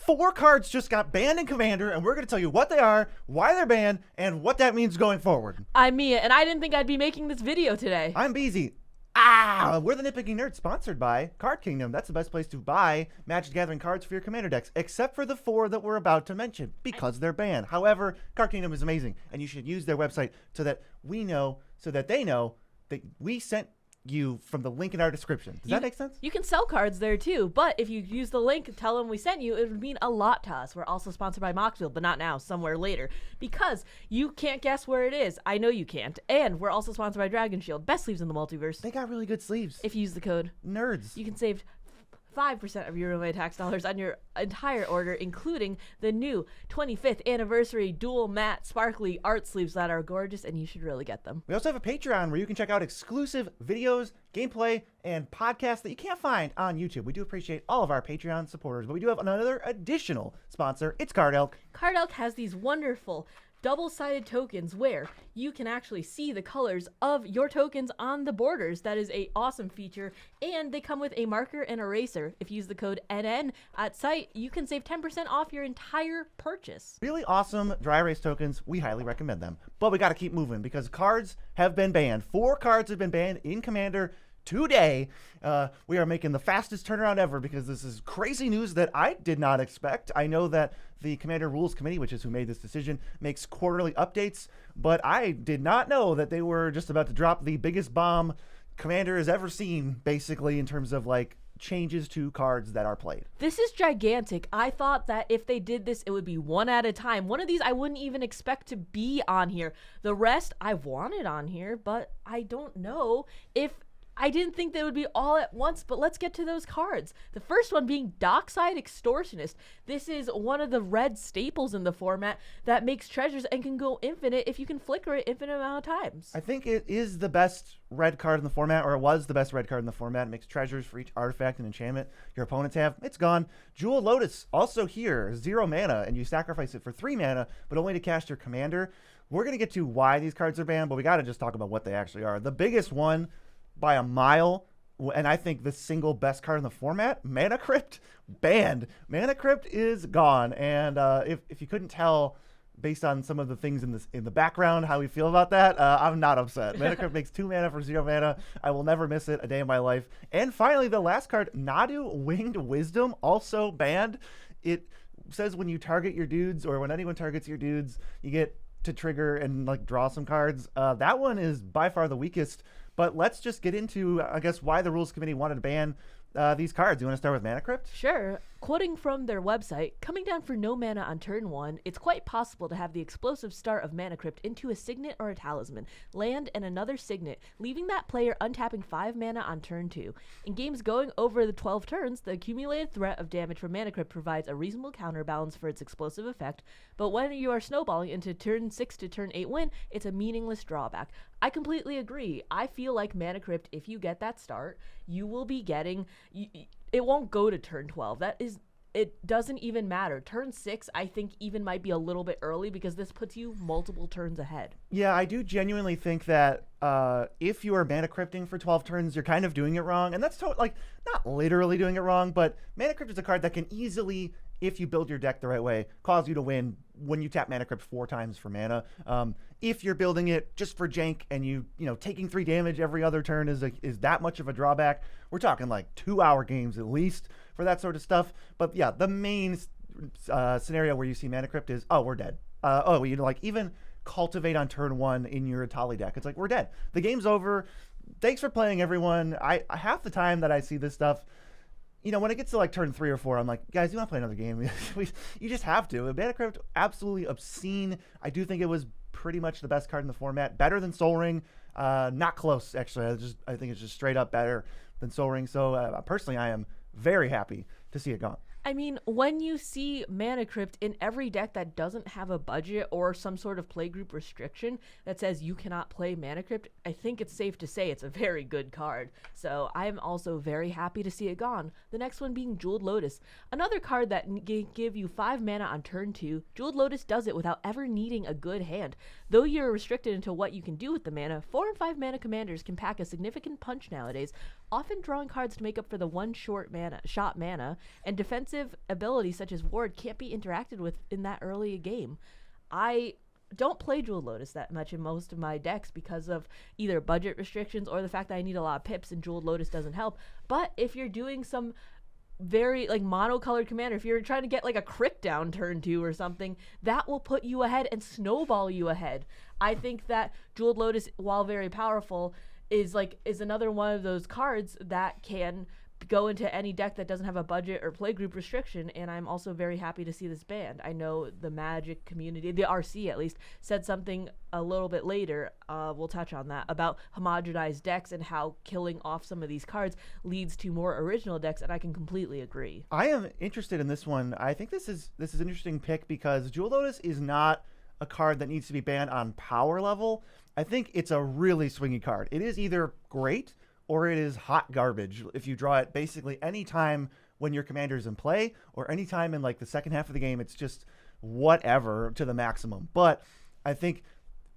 4 cards just got banned in Commander, and we're going to tell you what they are, why they're banned, and what that means going forward. I'm Mia, and I didn't think I'd be making this video today. I'm Beezy. We're the Nitpicking Nerds, sponsored by Card Kingdom. That's the best place to buy Magic the Gathering cards for your Commander decks, except for the 4 that we're about to mention, because they're banned. However, Card Kingdom is amazing, and you should use their website so that they know that we sent you from the link in our description. Does that make sense? You can sell cards there too, but if you use the link, tell them we sent you, it would mean a lot to us. We're also sponsored by Moxfield, but not now, somewhere later, because you can't guess where it is. I know you can't. And we're also sponsored by Dragon Shield, best sleeves in the multiverse. They got really good sleeves. If you use the code NERDS, you can save 5% of your roommate tax dollars on your entire order, including the new 25th anniversary dual matte sparkly art sleeves that are gorgeous, and you should really get them. We also have a Patreon where you can check out exclusive videos, gameplay, and podcasts that you can't find on YouTube. We do appreciate all of our Patreon supporters, but we do have another additional sponsor. It's Card Elk. Card Elk has these wonderful double-sided tokens where you can actually see the colors of your tokens on the borders. That is a awesome feature, and they come with a marker and eraser. If you use the code NN at site, you can save 10% off your entire purchase. Really awesome dry erase tokens. We highly recommend them. But we got to keep moving because cards have been banned. 4 cards have been banned in Commander today. We are making the fastest turnaround ever because this is crazy news that I did not expect. I know that the Commander Rules Committee, which is who made this decision, makes quarterly updates, but I did not know that they were just about to drop the biggest bomb Commander has ever seen, basically, in terms of like changes to cards that are played. This is gigantic. I thought that if they did this, it would be one at a time. One of these I wouldn't even expect to be on here. The rest I wanted on here, but I don't know if I didn't think they would be all at once, but let's get to those cards. The first one being Dockside Extortionist. This is one of the red staples in the format that makes treasures and can go infinite if you can flicker it infinite amount of times. I think it is the best red card in the format, or it was the best red card in the format. It makes treasures for each artifact and enchantment your opponents have. It's gone. Jewel Lotus, also here, 0 mana, and you sacrifice it for 3 mana, but only to cast your commander. We're going to get to why these cards are banned, but we got to just talk about what they actually are. The biggest one by a mile, and I think the single best card in the format, Mana Crypt, banned. Mana Crypt is gone, and if you couldn't tell based on some of the things in the background how we feel about that, I'm not upset. Mana Crypt makes 2 mana for 0 mana. I will never miss it a day in my life. And finally, the last card, Nadu Winged Wisdom, also banned. It says when you target your dudes, or when anyone targets your dudes, you get to trigger and like draw some cards. That one is by far the weakest. But let's just get into, I guess, why the Rules Committee wanted to ban these cards. You want to start with Mana Crypt? Sure. Quoting from their website, coming down for no mana on turn 1, it's quite possible to have the explosive start of Mana Crypt into a signet or a talisman, land and another signet, leaving that player untapping 5 mana on turn 2. In games going over the 12 turns, the accumulated threat of damage from Mana Crypt provides a reasonable counterbalance for its explosive effect, but when you are snowballing into turn 6 to turn 8 win, it's a meaningless drawback. I completely agree. I feel like Mana Crypt, if you get that start, you will be getting... it won't go to turn 12. It doesn't even matter. Turn 6, I think, even might be a little bit early because this puts you multiple turns ahead. Yeah, I do genuinely think that if you are Mana Crypting for 12 turns, you're kind of doing it wrong. And that's like not literally doing it wrong, but Mana Crypt is a card that can easily, if you build your deck the right way, cause you to win when you tap Mana Crypt 4 times for mana. If you're building it just for jank and you know taking 3 damage every other turn is that much of a drawback, we're talking like 2-hour games at least for that sort of stuff. But yeah, the main scenario where you see Mana Crypt is, oh, we're dead. You know, like even cultivate on turn 1 in your Atali deck. It's like, we're dead. The game's over. Thanks for playing, everyone. I half the time that I see this stuff, you know, when it gets to like turn 3 or 4, I'm like, guys, you want to play another game? You just have to. Mana Crypt, absolutely obscene. I do think it was pretty much the best card in the format. Better than Sol Ring. Not close, actually. I think it's just straight up better than Sol Ring. So personally, I am very happy to see it gone. I mean, when you see Mana Crypt in every deck that doesn't have a budget or some sort of playgroup restriction that says you cannot play Mana Crypt, I think it's safe to say it's a very good card. So I'm also very happy to see it gone. The next one being Jeweled Lotus. Another card that give you 5 mana on turn 2. Jeweled Lotus does it without ever needing a good hand. Though you're restricted into what you can do with the mana, 4 and 5 mana commanders can pack a significant punch nowadays. often drawing cards to make up for the one shot mana, and defensive abilities such as Ward can't be interacted with in that early game. I don't play Jewel Lotus that much in most of my decks because of either budget restrictions or the fact that I need a lot of pips and Jewel Lotus doesn't help. But if you're doing some very like monocolored commander, if you're trying to get like a Crick down turn 2 or something, that will put you ahead and snowball you ahead. I think that Jewel Lotus, while very powerful, is another one of those cards that can go into any deck that doesn't have a budget or playgroup restriction, and I'm also very happy to see this banned. I know the Magic community, the RC at least, said something a little bit later, we'll touch on that, about homogenized decks and how killing off some of these cards leads to more original decks, and I can completely agree. I am interested in this one. I think this is an interesting pick because Jewel Lotus is not a card that needs to be banned on power level. I think it's a really swingy card. It is either great or it is hot garbage if you draw it basically any time when your commander's in play, or any time in like the second half of the game. It's just whatever to the maximum. But I think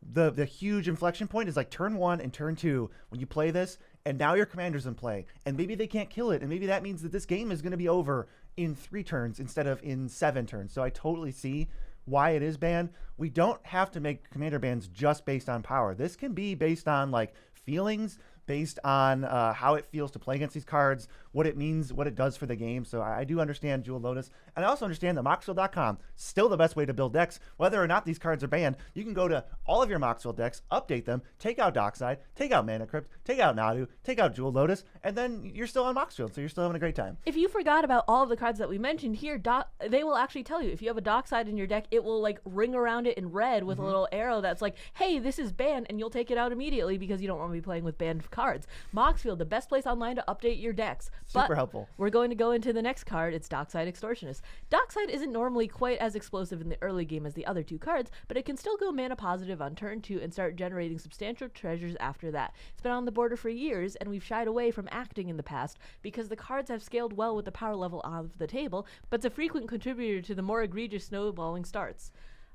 the huge inflection point is like turn 1 and turn 2 when you play this, and now your commander's in play, and maybe they can't kill it, and maybe that means that this game is going to be over in 3 turns instead of in 7 turns. So I totally see why it is banned. We don't have to make commander bans just based on power. This can be based on like feelings, based on how it feels to play against these cards, what it means, what it does for the game. So I do understand Jewel Lotus. And I also understand that Moxfield.com, still the best way to build decks. Whether or not these cards are banned, you can go to all of your Moxfield decks, update them, take out Dockside, take out Mana Crypt, take out Nadu, take out Jewel Lotus, and then you're still on Moxfield, so you're still having a great time. If you forgot about all of the cards that we mentioned here, they will actually tell you. If you have a Dockside in your deck, it will like ring around it in red with a little arrow that's like, hey, this is banned, and you'll take it out immediately because you don't want to be playing with banned cards. Moxfield, the best place online to update your decks. Super helpful. We're going to go into the next card. It's Dockside Extortionist. Dockside isn't normally quite as explosive in the early game as the other 2 cards, but it can still go mana positive on turn 2 and start generating substantial treasures after that. It's been on the border for years, and we've shied away from acting in the past because the cards have scaled well with the power level of the table, but it's a frequent contributor to the more egregious snowballing starts.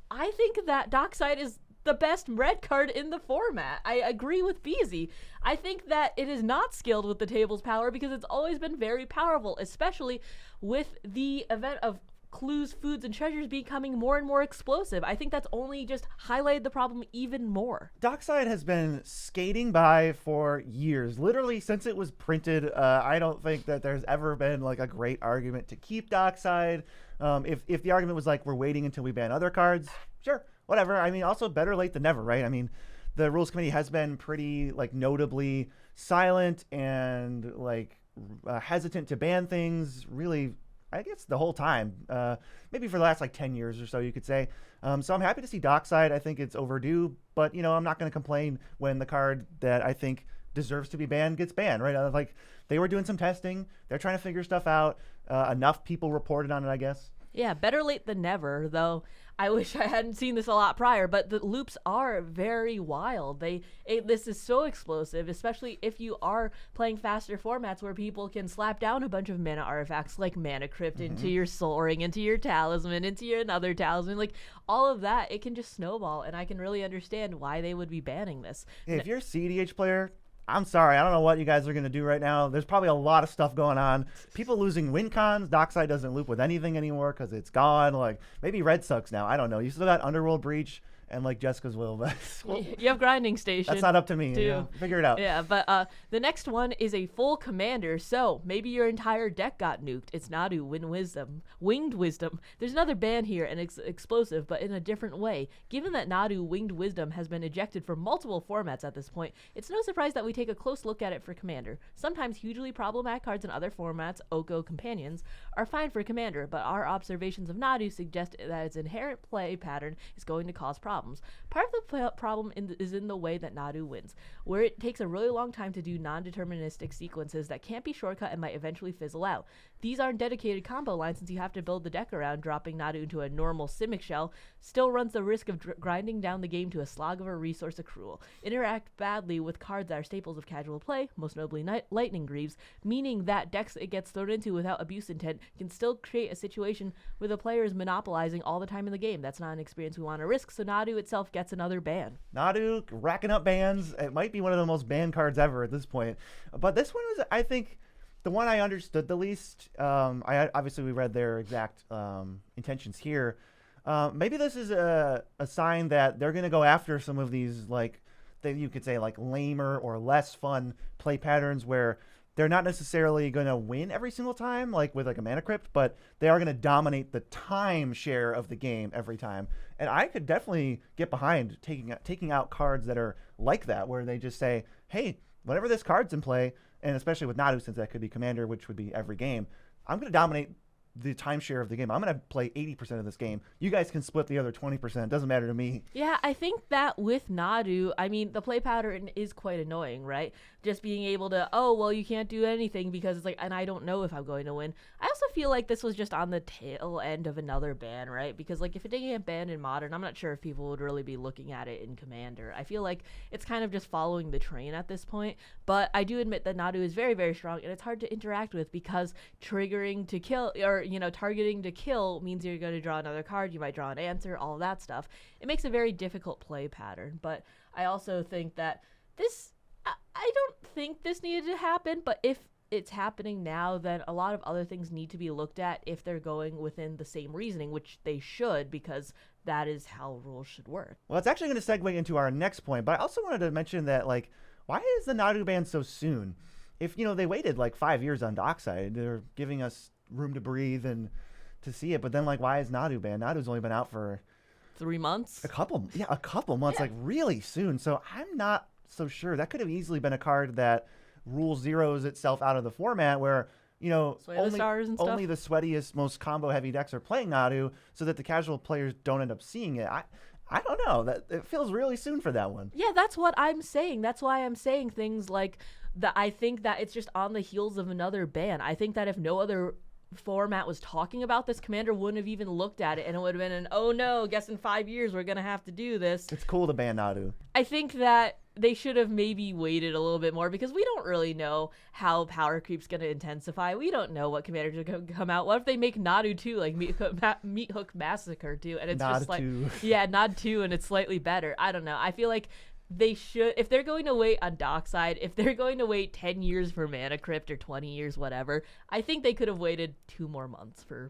I think that Dockside is the best red card in the format. I agree with Beezy. I think that it is not scaled with the table's power because it's always been very powerful, especially with the event of clues, foods, and treasures becoming more and more explosive. I think that's only just highlighted the problem even more. Dockside has been skating by for years, literally since it was printed. I don't think that there's ever been like a great argument to keep Dockside. If the argument was like, we're waiting until we ban other cards, sure, whatever. I mean, also better late than never, right? I mean, the rules committee has been pretty like notably silent and like hesitant to ban things really, I guess, the whole time, maybe for the last like 10 years or so, you could say. So I'm happy to see Dockside. I think it's overdue, but you know, I'm not going to complain when the card that I think deserves to be banned gets banned, right? Like they were doing some testing. They're trying to figure stuff out. Enough people reported on it, I guess. Yeah, better late than never, though. I wish I hadn't seen this a lot prior, but the loops are very wild. This is so explosive, especially if you are playing faster formats where people can slap down a bunch of mana artifacts like Mana Crypt into your Soul Ring, into your Talisman, into your another Talisman. Like, all of that, it can just snowball, and I can really understand why they would be banning this. Hey, if you're a CDH player, I'm sorry, I don't know what you guys are going to do right now. There's probably a lot of stuff going on. People losing win cons. Dockside doesn't loop with anything anymore because it's gone. Like, maybe Red sucks now. I don't know. You still got Underworld Breach and like Jessica's Will, but you have Grinding Station. That's not up to me. You know? Figure it out. Yeah, but the next one is a full commander. So maybe your entire deck got nuked. It's Nadu, Winged Wisdom. There's another ban here, and it's explosive, but in a different way. Given that Nadu, Winged Wisdom, has been ejected from multiple formats at this point, it's no surprise that we take a close look at it for commander. Sometimes hugely problematic cards in other formats, Oko Companions, are fine for commander, but our observations of Nadu suggest that its inherent play pattern is going to cause problems. Part of the problem is in the way that Nadu wins, where it takes a really long time to do non-deterministic sequences that can't be shortcut and might eventually fizzle out. These aren't dedicated combo lines since you have to build the deck around. Dropping Nadu into a normal Simic shell still runs the risk of grinding down the game to a slog of a resource accrual. Interact badly with cards that are staples of casual play, most notably Lightning Greaves, meaning that decks it gets thrown into without abuse intent can still create a situation where the player is monopolizing all the time in the game. That's not an experience we want to risk, so Nadu Nadu itself gets another ban. Nadu racking up bans. It might be one of the most banned cards ever at this point. But this one was, I think, the one I understood the least. Obviously, we read their exact intentions here. Maybe this is a sign that they're going to go after some of these, like, you could say, like, lamer or less fun play patterns where they're not necessarily going to win every single time, like with like a mana crypt, but they are going to dominate the time share of the game every time. And I could definitely get behind taking out cards that are like that, where they just say, hey, whenever this card's in play, and especially with Nadu, since that could be commander, which would be every game, I'm going to dominate the timeshare of the game. I'm going to play 80% of this game. You guys can split the other 20%. Doesn't matter to me. Yeah, I think that with Nadu, I mean, the play pattern is quite annoying, right? Just being able to, oh, well, you can't do anything because it's like, and I don't know if I'm going to win. I also feel like this was just on the tail end of another ban, right? Because, like, if it didn't get banned in Modern, I'm not sure if people would really be looking at it in Commander. I feel like it's kind of just following the train at this point. But I do admit that Nadu is very, very strong, and it's hard to interact with because triggering to kill, or, you know, targeting to kill means you're going to draw another card. You might draw an answer, all of that stuff. It makes a very difficult play pattern. But I also think that this, I don't think this needed to happen, but if it's happening now, then a lot of other things need to be looked at if they're going within the same reasoning, which they should, because that is how rules should work. Well, it's actually going to segue into our next point, but I also wanted to mention that, like, why is the Nadu ban so soon? If, you know, they waited like 5 years on Dockside, they're giving us room to breathe and to see it, but then, like, why is Nadu banned? Nadu's only been out for 3 months? A couple months, like really soon. So I'm not so sure. That could have easily been a card that rule zeroes itself out of the format where, you know, only the sweatiest, most combo heavy decks are playing Nadu, so that the casual players don't end up seeing it. I don't know. That it feels really soon for that one. Yeah, that's what I'm saying. That's why I'm saying things like that. I think that it's just on the heels of another ban. I think that if no other format was talking about this, Commander wouldn't have even looked at it, and it would have been an, oh no, guess in 5 years we're gonna have to do this. It's cool to ban Nadu. I think that they should have maybe waited a little bit more, because we don't really know how power creep's gonna intensify. We don't know what commanders are gonna come out. What if they make Nadu 2 like Meat Hook Massacre 2, and it's Nod just like 2. Yeah, Nod 2, and it's slightly better. I don't know. I feel like they should, if they're going to wait on Dockside, if they're going to wait 10 years for Mana Crypt or 20 years, whatever, I think they could have waited 2 more months for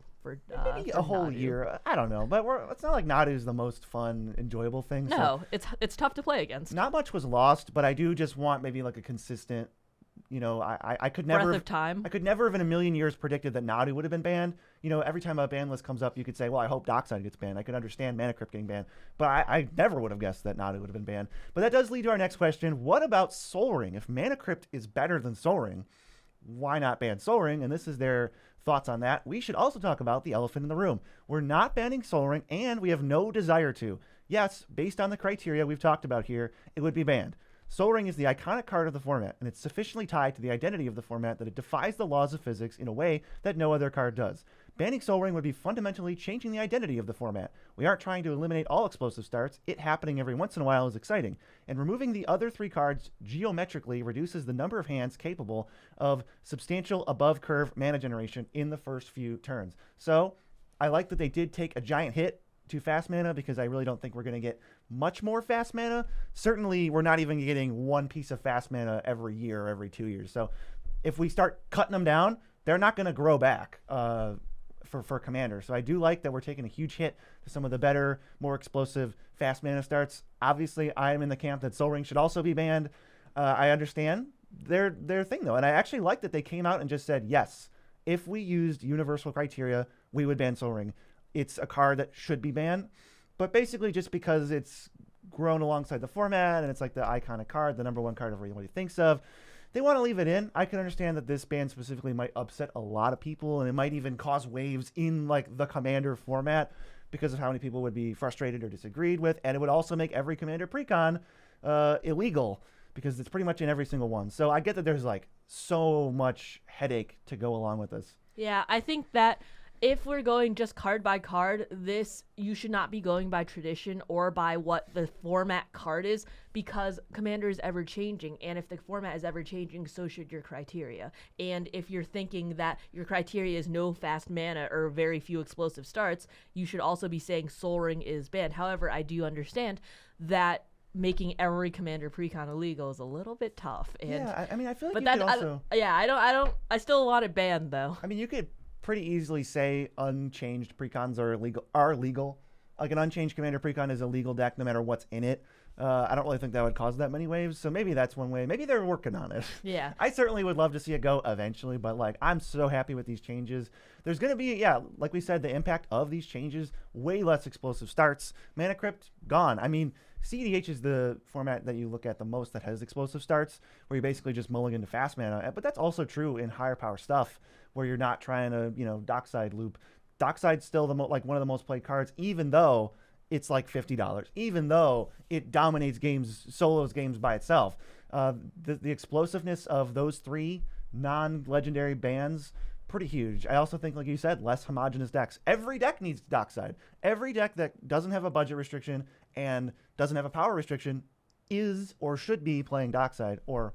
maybe a whole Nadu. year. I don't know, but it's not like Nadu's the most fun, enjoyable thing. No, so it's tough to play against. not much was lost, but I do just want maybe like a consistent. You know, I could never Breath of time. I could never have in a million years predicted that Nadu would have been banned. You know, every time a ban list comes up, you could say, well, I hope Dockside gets banned. I could understand Mana Crypt getting banned, but I never would have guessed that Nadu would have been banned. But that does lead to our next question. What about Soul Ring? If Mana Crypt is better than Soul Ring, why not ban Soul Ring? And this is their thoughts on that. We should also talk about the elephant in the room. We're not banning Soul Ring, and we have no desire to. Yes, based on the criteria we've talked about here, it would be banned. Soul Ring is the iconic card of the format, and it's sufficiently tied to the identity of the format that it defies the laws of physics in a way that no other card does. Banning Soul Ring would be fundamentally changing the identity of the format. We aren't trying to eliminate all explosive starts. It happening every once in a while is exciting. And removing the other 3 cards geometrically reduces the number of hands capable of substantial above-curve mana generation in the first few turns. So I like that they did take a giant hit to fast mana, because I really don't think we're going to get much more fast mana. Certainly, we're not even getting one piece of fast mana every year or every 2 years. So if we start cutting them down, they're not going to grow back for Commander. So I do like that we're taking a huge hit to some of the better, more explosive fast mana starts. Obviously, I am in the camp that Soul Ring should also be banned. I understand their thing, though. And I actually like that they came out and just said, yes, if we used universal criteria, we would ban Soul Ring. It's a card that should be banned, but basically just because it's grown alongside the format and it's like the iconic card, the number 1 card everybody thinks of, they want to leave it in. I can understand that this ban specifically might upset a lot of people, and it might even cause waves in like the Commander format because of how many people would be frustrated or disagreed with, and it would also make every Commander precon illegal because it's pretty much in every single one. So I get that there's like so much headache to go along with this. Yeah, I think that If we're going just card by card, you should not be going by tradition or by what the format card is, because Commander is ever changing, and if the format is ever changing, so should your criteria. And if you're thinking that your criteria is no fast mana or very few explosive starts, you should also be saying Soul Ring is banned. However, I do understand that making every Commander precon illegal is a little bit tough. And, yeah, I mean, I feel like but you that could also... I still want it banned though. I mean, you could pretty easily say unchanged precons are legal. Like an unchanged Commander precon is a legal deck no matter what's in it. I don't really think that would cause that many waves, so maybe that's one way. Maybe they're working on it. Yeah. I certainly would love to see it go eventually, but like I'm so happy with these changes. There's going to be, like we said, the impact of these changes, way less explosive starts. Mana Crypt, gone. I mean, CEDH is the format that you look at the most that has explosive starts, where you basically just mulligan to fast mana, but that's also true in higher power stuff, where you're not trying to, dockside loop. Dockside's still one of the most played cards, even though it's like $50, even though it dominates solos games by itself. The explosiveness of those three non-legendary bans, pretty huge. I also think, like you said, less homogenous decks. Every deck needs Dockside. Every deck that doesn't have a budget restriction and doesn't have a power restriction is or should be playing Dockside, or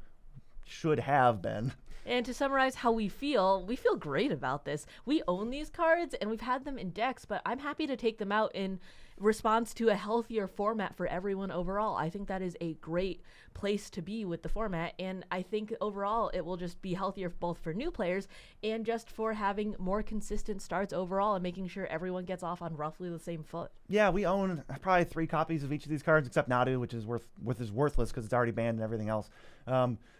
should have been. And to summarize how we feel great about this. We own these cards, and we've had them in decks, but I'm happy to take them out in response to a healthier format for everyone overall. I think that is a great place to be with the format, and I think overall it will just be healthier both for new players and just for having more consistent starts overall and making sure everyone gets off on roughly the same foot. Yeah, we own probably 3 copies of each of these cards, except Nadu, which is worthless because it's already banned and everything else.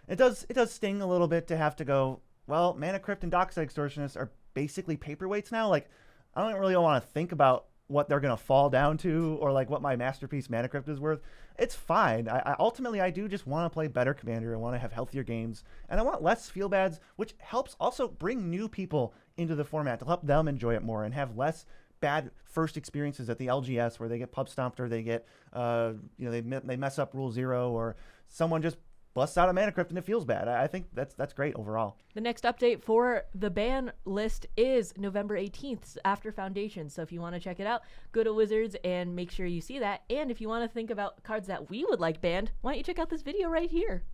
It does sting a little bit to have to go, well, Mana Crypt and Dockside Extortionist are basically paperweights now. Like, I don't really want to think about what they're going to fall down to, or like what my masterpiece Mana Crypt is worth. It's fine. Ultimately, I do just want to play better Commander. I want to have healthier games, and I want less feel bads, which helps also bring new people into the format to help them enjoy it more and have less bad first experiences at the LGS where they get pub stomped, or they get they mess up Rule 0, or someone just busts out a Mana Crypt and it feels bad. I think that's great overall. The next update for the ban list is November 18th after Foundation. So if you want to check it out, go to Wizards and make sure you see that. And if you want to think about cards that we would like banned, why don't you check out this video right here?